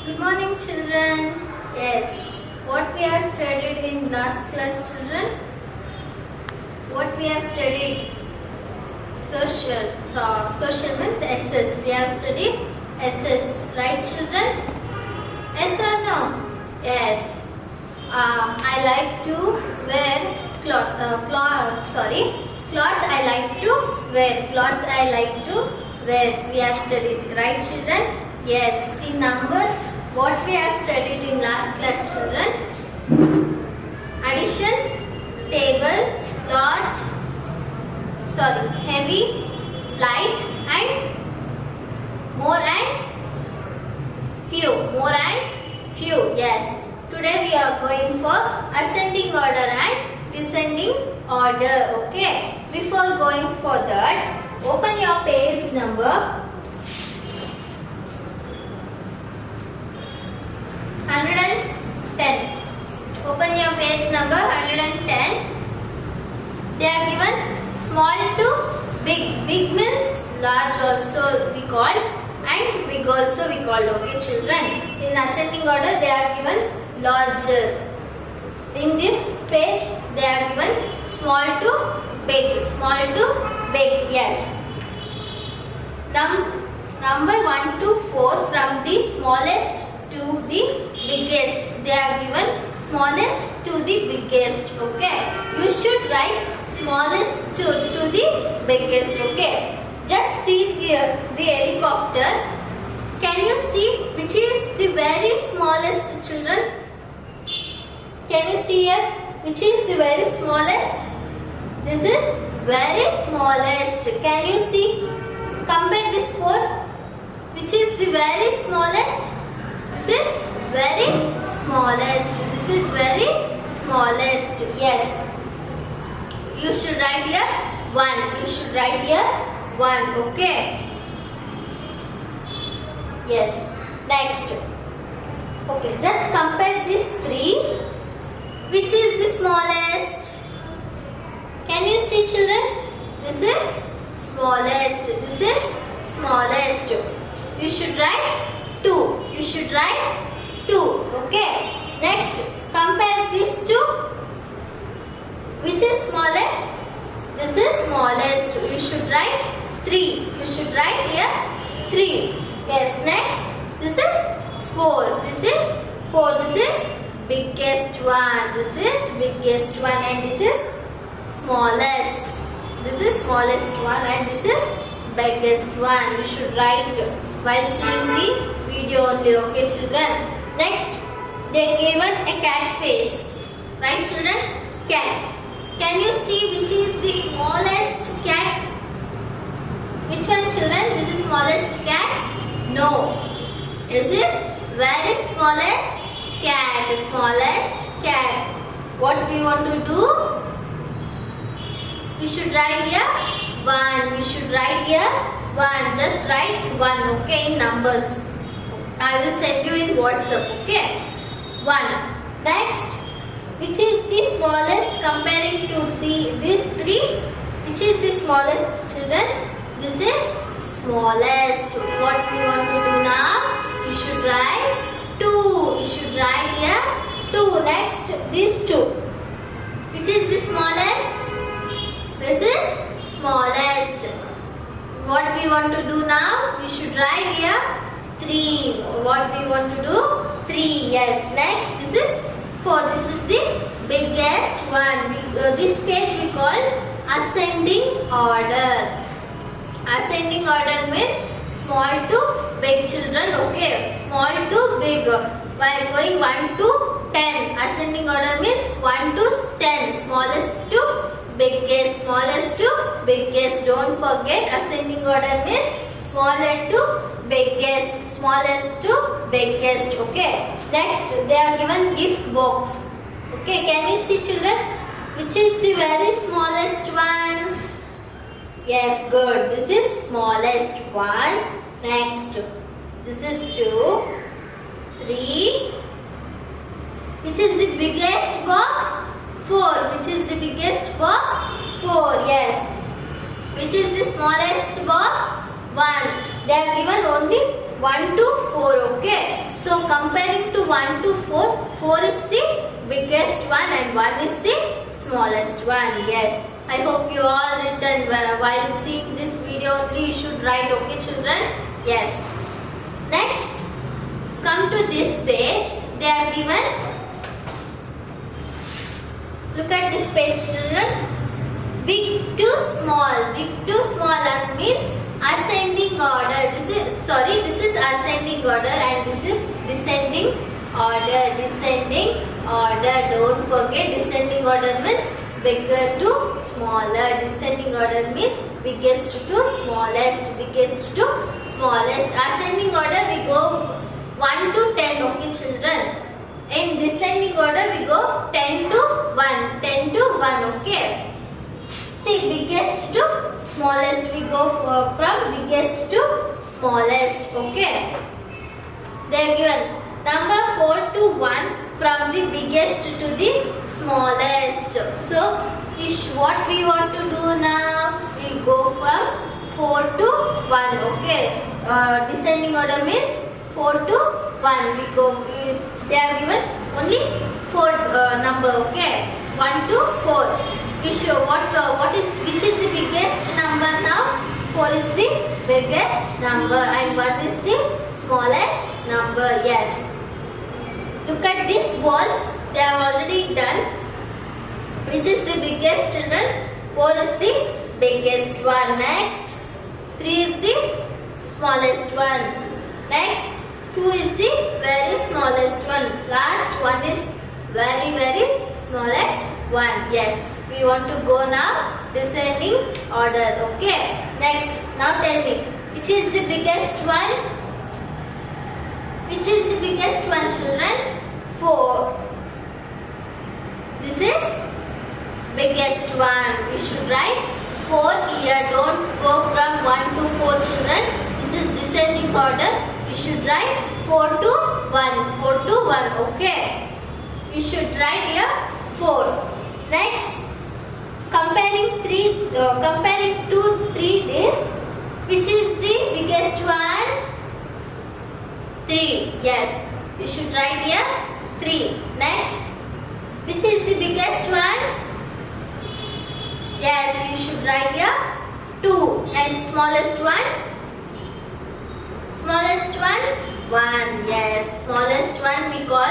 Good morning, children. Yes, what we have studied in last class, children? What we have studied? Social. So, social means SS. We have studied SS, right, children? Yes or no? Yes. I like to wear clothes. Clothes I like to wear. Clothes I like to wear. We have studied, right, children? Yes. In numbers, what we have studied in last class, children? Addition, table, large, heavy, light, and more and few. More and few. Yes. Today we are going for ascending order and descending order. Okay. Before going for that, open your page number 110. Open your page number 110. They are given small to big. Big means large also we call and big also we call. Okay, children. In ascending order they are given larger. In this page they are given small to big. Small to big. Yes. Number 1 to 4 from the smallest to the biggest. They are given smallest to the biggest. Okay. You should write smallest to the biggest. Okay. Just see the helicopter. Can you see which is the very smallest, children? Can you see here? Which is the very smallest? This is very smallest. Can you see? Compare this 4. Which is the very smallest? This is very smallest. This is very smallest. Yes. You should write here 1. You should write here 1. Okay. Yes. Next. Okay. Just compare these 3. Which is the smallest? Can you see, children? This is smallest. This is smallest. You should write 2. You should write 2. Okay. Next, compare these 2. Which is smallest? This is smallest. You should write 3. You should write here 3. Yes. Next, this is 4. This is 4. This is biggest one. This is biggest one and this is smallest. This is smallest one and this is biggest one. You should write while seeing the video only. Okay, children. Next, they given a cat face. Right, children? Cat. Can you see which is the smallest cat? Which one, children? This is smallest cat? No. This is very smallest cat. Smallest cat. What we want to do? We should write here 1. We should write here 1. Just write 1. Okay, in numbers. I will send you in WhatsApp. Okay. 1. Next, which is the smallest comparing to these 3? Which is the smallest, children? This is smallest. What we want to do now? You should write 2. You should write here 2. Next, these 2. Which is the smallest? This is smallest. What we want to do now? We should write here 3. What we want to do? 3. Yes. Next, this is 4. This is the biggest one. This page we call ascending order. Ascending order means small to big, children. Okay. Small to big. While going 1 to 10. Ascending order means 1 to 10. Smallest to biggest. Smallest to biggest. Don't forget ascending order means smaller to biggest. Smallest to biggest. Okay. Next, they are given gift box. Okay. Can you see, children? Which is the very smallest one? Yes, good. This is smallest one. Next, this is 2, 3. Which is the biggest box? 4. Which is the biggest box? 4. Yes. Which is the smallest box? 1. They are given only 1 to 4. Okay. So So comparing to 1 to 4, 4 is the biggest one and 1 is the smallest one. Yes. I hope you all written while seeing this video only you should write, okay children? Yes. Next, come to this page. They are given. Look at this page children. Big to small. Big to small that means ascending order. This is ascending order and this is descending order. Descending order. Don't forget descending order means bigger to smaller. Descending order means biggest to smallest. Biggest to smallest. Ascending order we go 1 to 10. Okay children. In descending order we go 10 to 1. 10 to 1. Okay. See, biggest to smallest, we go from biggest to smallest, okay. They are given number 4 to 1 from the biggest to the smallest. So, what we want to do now? We go from 4 to 1, okay. Descending order means 4 to 1. They are given only 4 number, okay. 1 to 4. We show which is the biggest number now? 4 is the biggest number and 1 is the smallest number. Yes. Look at these balls. They are already done. Which is the biggest children? 4 is the biggest one. Next, 3 is the smallest one. Next, 2 is the very smallest one. Last one is very smallest one. Yes. We want to go now descending order. Okay. Next. Now tell me. Which is the biggest one? Which is the biggest one children? 4. This is biggest one. We should write 4 here. Don't go from 1 to 4 children. This is descending order. We should write 4 to 1. 4 to 1. Okay. We should write here 4. Next. Comparing 2, 3 days, which is the biggest one? 3. Yes, you should write here 3. Next, which is the biggest one? Yes, you should write here 2. And smallest one? Smallest one? 1. Yes, smallest one we call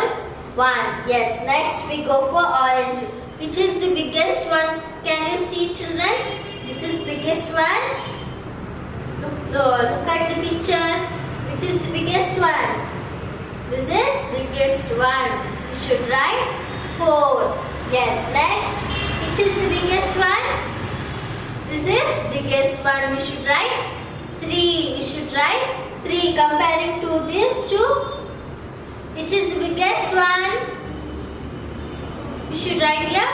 1. Yes, next we go for orange. Which is the biggest one? Can you see children? This is biggest one. Look at the picture. Which is the biggest one? This is biggest one. You should write 4. Yes. Next. Which is the biggest one? This is biggest one. We should write 3. We should write 3. Comparing to this 2. Which is the biggest one? We should write here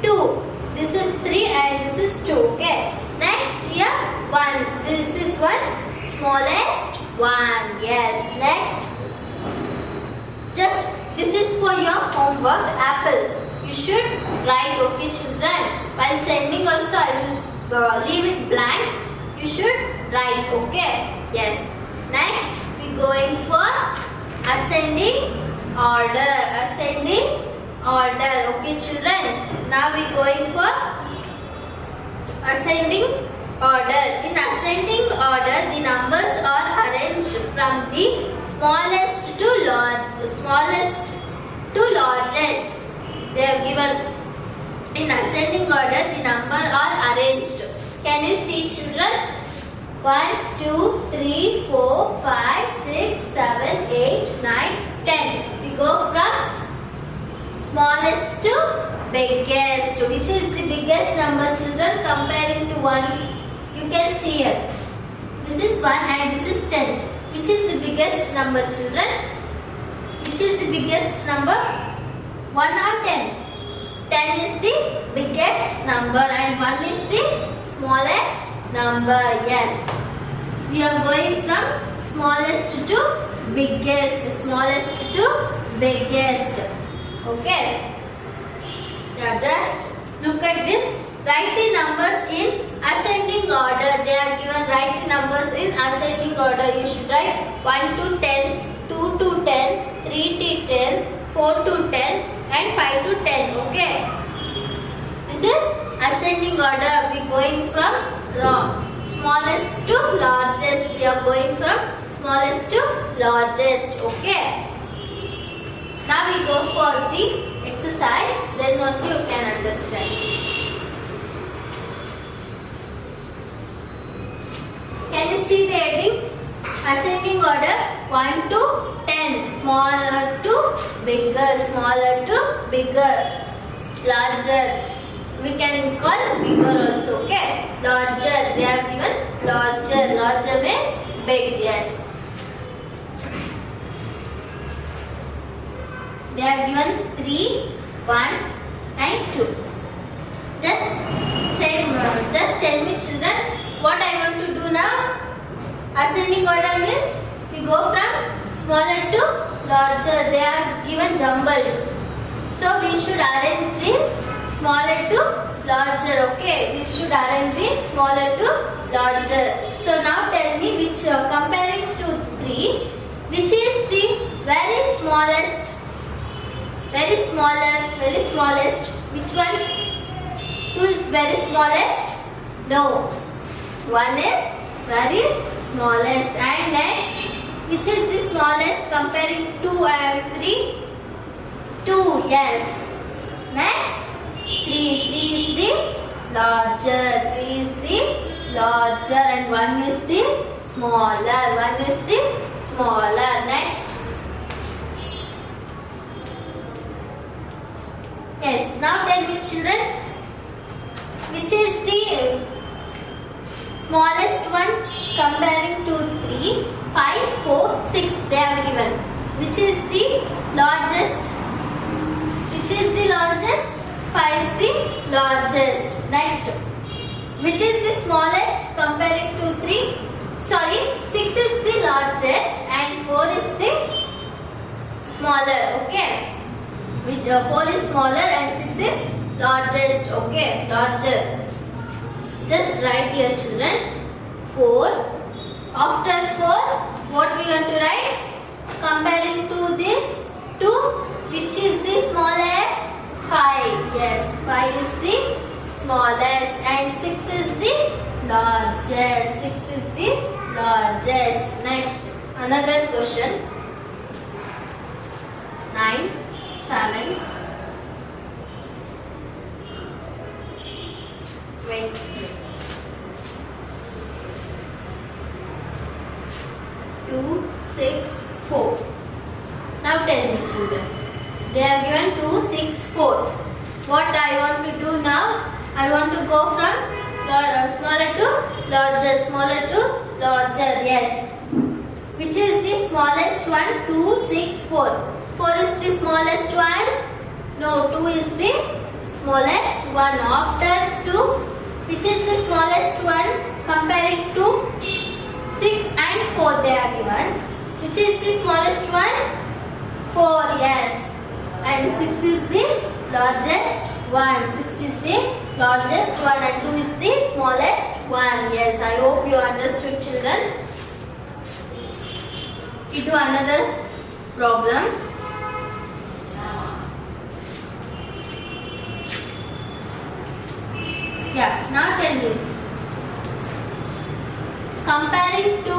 2. This is 3 and this is 2. Okay. Next here 1. This is 1. Smallest 1. Yes. Next. Just this is for your homework. Apple. You should write. Okay children. While sending also I will leave it blank. You should write. Okay. Yes. Next we going for ascending order. Ascending order. Okay children. Now we going for ascending order. In ascending order the numbers are arranged from the smallest to largest. They have given in ascending order the number are arranged. Can you see children? 1, 2, 3, 4, 5, 6, 7, 8, 9, 10. We go from smallest to biggest. Which is the biggest number children? Comparing to 1. You can see here. This is 1 and this is 10. Which is the biggest number children? Which is the biggest number? 1 or 10? 10 is the biggest number and 1 is the smallest number. Yes. We are going from smallest to biggest. Smallest to biggest. Okay. Now just look at this. Write the numbers in ascending order. They are given. Write the numbers in ascending order. You should write 1 to 10, 2 to 10, 5 to 10. Okay. This is ascending order. We going from smallest to largest. We are going from smallest to largest. Okay. Now we go for the exercise. Then only you can understand. Can you see the heading? Ascending order 1 to 10. Smaller to bigger. Smaller to bigger. Larger. We can call bigger also. Okay. Larger. They are given larger. Larger means big. Yes. They are given 3, 1 and 2. Just tell me children what I want to do now. Ascending order means we go from smaller to larger. They are given jumbled. So we should arrange in smaller to larger. Okay. We should arrange in smaller to larger. So now tell me which comparing to 3, which is the very smallest? Very smallest. Which one? 2 is very smallest? No. 1 is very smallest. And next, which is the smallest comparing 2 and 3? 2, yes. Next, 3 is the larger. 3 is the larger and 1 is the smaller. 1 is the smaller. Next. Yes, now tell me children, which is the smallest one comparing to 3, 5, 4, 6 they are given. Which is the largest? Which is the largest? 5 is the largest. Next, which is the smallest comparing to 3? Sorry, 6 is the largest and 4 is the smaller. Okay. Which 4 is smaller and 6 is largest. Okay, larger. Just write here children. 4. After 4, what we want to write? Comparing to this 2, which is the smallest? 5. Yes, 5 is the smallest and 6 is the largest. 6 is the largest. Next, another question. 9, 7. Wait. 2, 6, 4. Now tell me children. They are given 2, 6, 4. What I want to do now? I want to go from smaller to larger. Smaller to larger. Yes. Which is the smallest one? 2, 6, 4. 4 is the smallest one? No, 2 is the smallest one. After 2, which is the smallest one comparing to 6 and 4 they are given. Which is the smallest one? 4, yes. And 6 is the largest one. 6 is the largest one and 2 is the smallest one. Yes, I hope you understood children. We do another problem. Yeah, now tell this. Comparing to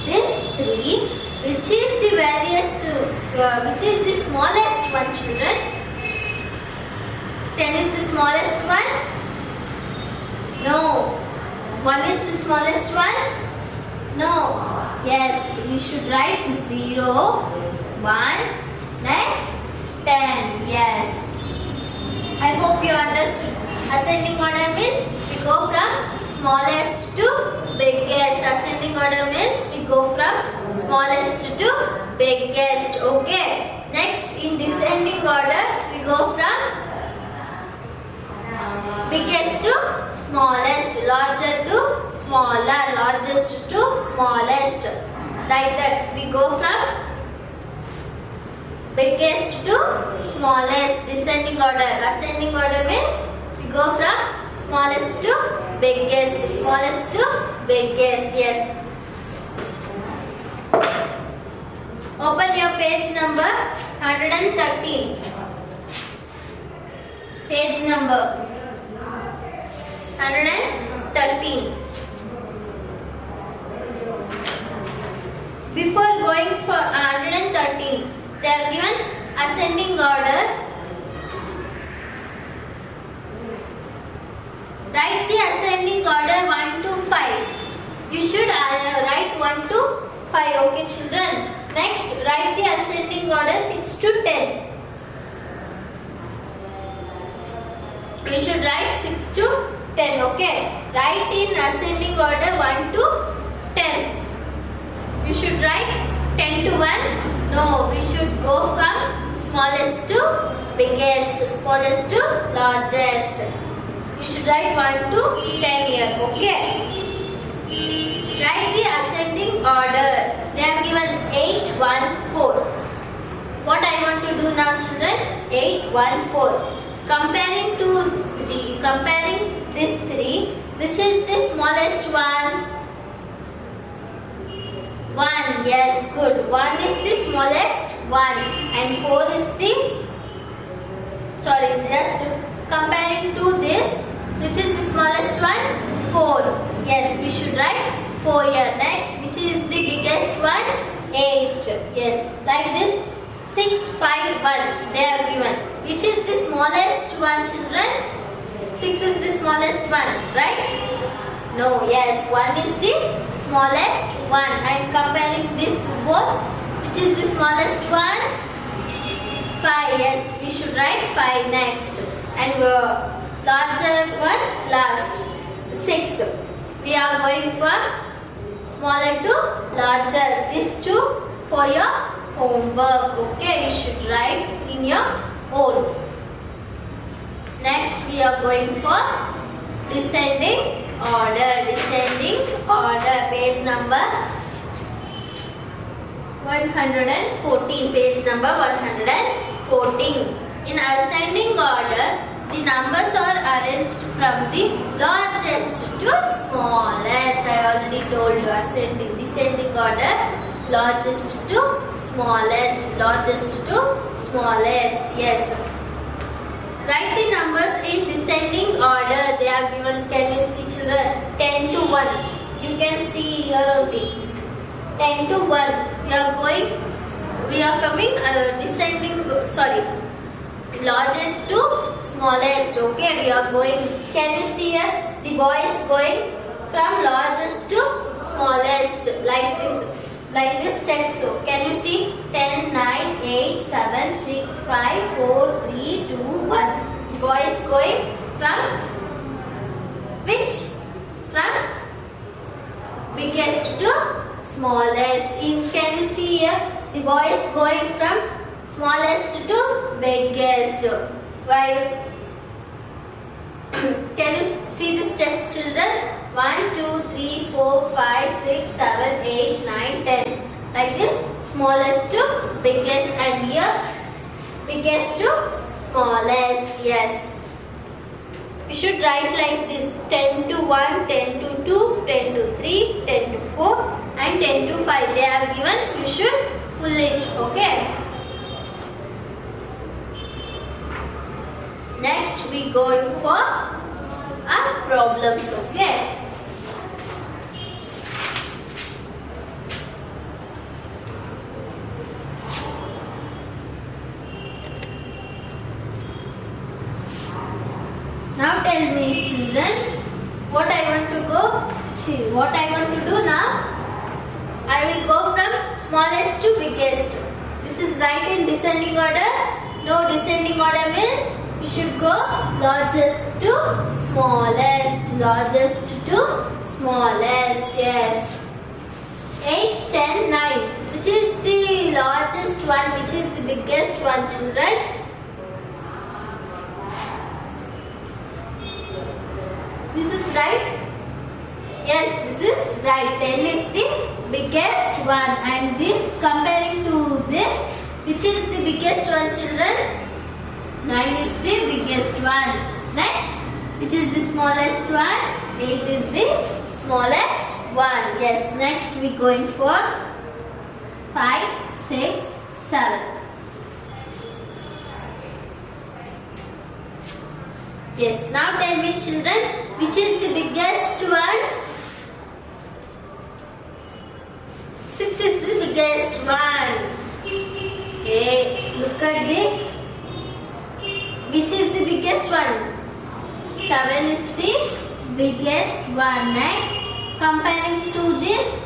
this 3, which is the which is the smallest one children? 10 is the smallest one? No. 1 is the smallest one? No. Yes, we should write 0, 1, next 10. Yes. I hope you understood. Ascending order means we go from smallest to biggest. Ascending order means we go from smallest to biggest. Okay. Next, in descending order, we go from biggest to smallest, larger to smaller, largest to smallest. Like that, we go from biggest to smallest. Descending order. Ascending order means we go from smallest to biggest, smallest to biggest. Yes. Open your page number 113. Page number 113. Before going for 113, they are given ascending order. Write the ascending order 1 to 5. You should write 1 to 5, okay children. Next, write the ascending order 6 to 10. You should write 6 to 10, okay. Write in ascending order 1 to 10. You should write 10 to 1. No, we should go from smallest to biggest, smallest to largest. You should write 1 to 10 here, okay. Write the ascending order. They are given 8, 1, 4. What I want to do now children? 8, 1, 4. Comparing this 3, which is the smallest one? 1, yes, good. 1 is the smallest one and 4 is the, just comparing to this, which is the smallest one? 4. Yes, we should write 4 here. Next, which is the biggest one? 8. Yes, like this 6, 5, 1 they are given. Which is the smallest one children? 6 is the smallest one, right? No, yes, 1 is the smallest one. And comparing this both, which is the smallest one? 5, yes, we should write 5 next. And larger one last, 6. We are going from smaller to larger. These two for your homework, okay? You should write in your own. Next, we are going for descending order. Descending order, page number 114. Page number 114. In ascending order, the numbers are arranged from the largest to smallest. I already told you, ascending, descending order, largest to smallest, largest to smallest. Yes. Write the numbers in descending order. They are given. Can you see children? 10 to 1. You can see here only. 10 to 1. We are coming descending. Largest to smallest. Okay, we are going. Can you see here? The boy is going from largest to smallest, like this. Like this steps. So can you see? 10, 9, 8, 7, 6, 5, 4, 3, 2, 1. The boy is going from which? From biggest to smallest. Can you see here? The boy is going from smallest to biggest. Why? Can you see the steps children? 1, 2, 3, 4, 5, 6, 7, 8, 9, 10. Like this, smallest to biggest, and here biggest to smallest. Yes. You should write like this: 10 to 1, 10 to 2, 10 to 3, 10 to 4 and 10 to 5. They are given. You should fill it. Okay. Next we go for our problems. Okay. Now tell me children, what I want to do now? I will go from smallest to biggest. This is right in descending order. No, descending order means we should go largest to smallest. Largest to smallest, yes. 8, 10, 9. Which is the largest one? Which is the biggest one children? This is right? Yes, this is right. 10 is the biggest one, and this comparing to this, which is the biggest one children? 9 is the biggest one. Next, which is the smallest one? 8 is the smallest one. Yes, next we going for 5, 6, 7. Yes. Now tell me children, which is the biggest one? 6 is the biggest one. Hey, look at this. Which is the biggest one? 7 is the biggest one. Next, comparing to this,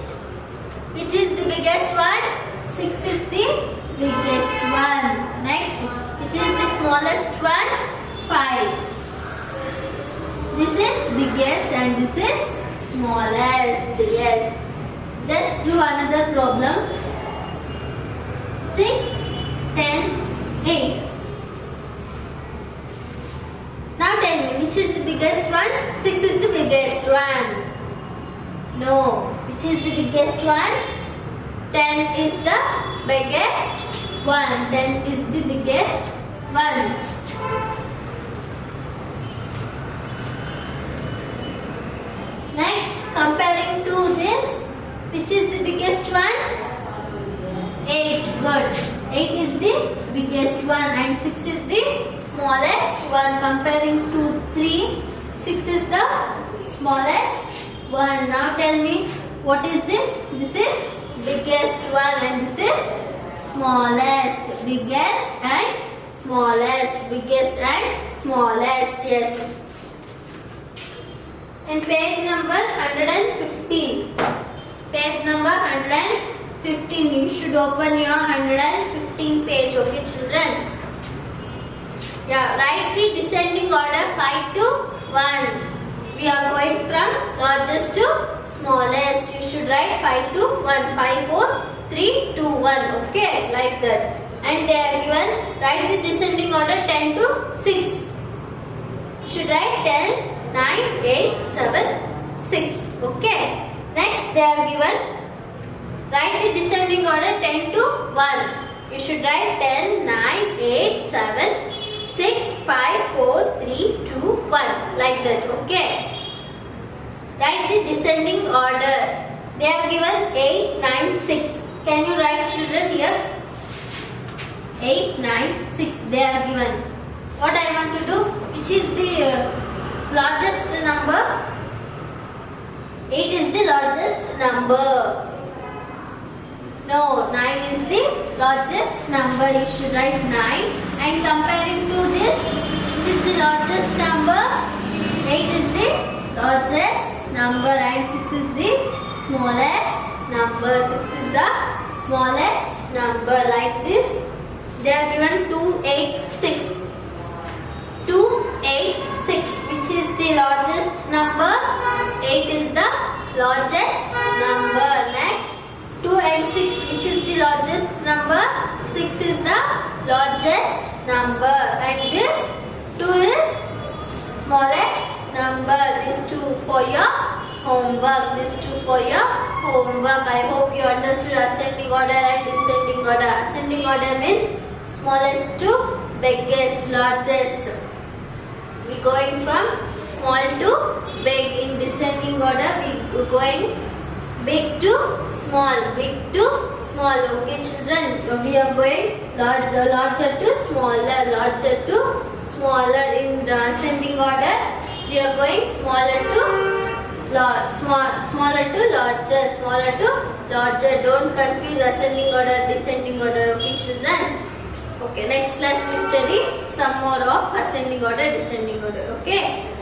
which is the biggest one? 6 is the biggest one. Next, which is the smallest one? 5. This is biggest and this is smallest. Yes. Just do another problem. 6, 10, 8. Now tell me, which is the biggest one? 6 is the biggest one. No. Which is the biggest one? 10 is the biggest one. 10 is the biggest one. Next, comparing to this, which is the biggest one? 8. Good. 8 is the biggest one and 6 is the smallest one. Comparing to 3, 6 is the smallest one. Now tell me, what is this? This is biggest one and this is smallest. Biggest and smallest. Biggest and smallest. Yes. In page number 115. Page number 115. You should open your 115 page. Okay, children? Yeah, write the descending order 5 to 1. We are going from largest to smallest. You should write 5 to 1. 5, 4, 3, 2, 1. Okay, like that. And they are given, write the descending order 10 to 6. You should write 10, 9, 8, 7, 6. Okay. Next they are given, write the descending order 10 to 1. You should write 10, 9, 8, 7, 6, 5, 4, 3, 2, 1. Like that. Okay. Write the descending order. They are given 8, 9, 6. Can you write children here? 8, 9, 6. They are given. What I want to do? Which is the largest number? 8 is the largest number. No, 9 is the largest number. You should write 9. And comparing to this, which is the largest number? 8 is the largest number and 6 is the smallest number. 6 is the smallest number. Like this, they are given 2, 8, 6. 2, 8, 6. Which is the largest number? 8 is the largest number. Next, 2 and 6. Which is the largest number? 6 is the largest number. And this 2 is smallest number. These 2 for your homework. These 2 for your homework. I hope you understood ascending order and descending order. Ascending order means smallest to biggest, largest. We going from small to big. In descending order, we going big to small, big to small. Okay, children, we are going larger to smaller, larger to smaller. In the ascending order, we are going smaller to smaller to larger, smaller to larger. Don't confuse ascending order, descending order. Okay, children. Okay, next class we study some more of ascending order, descending order. Okay.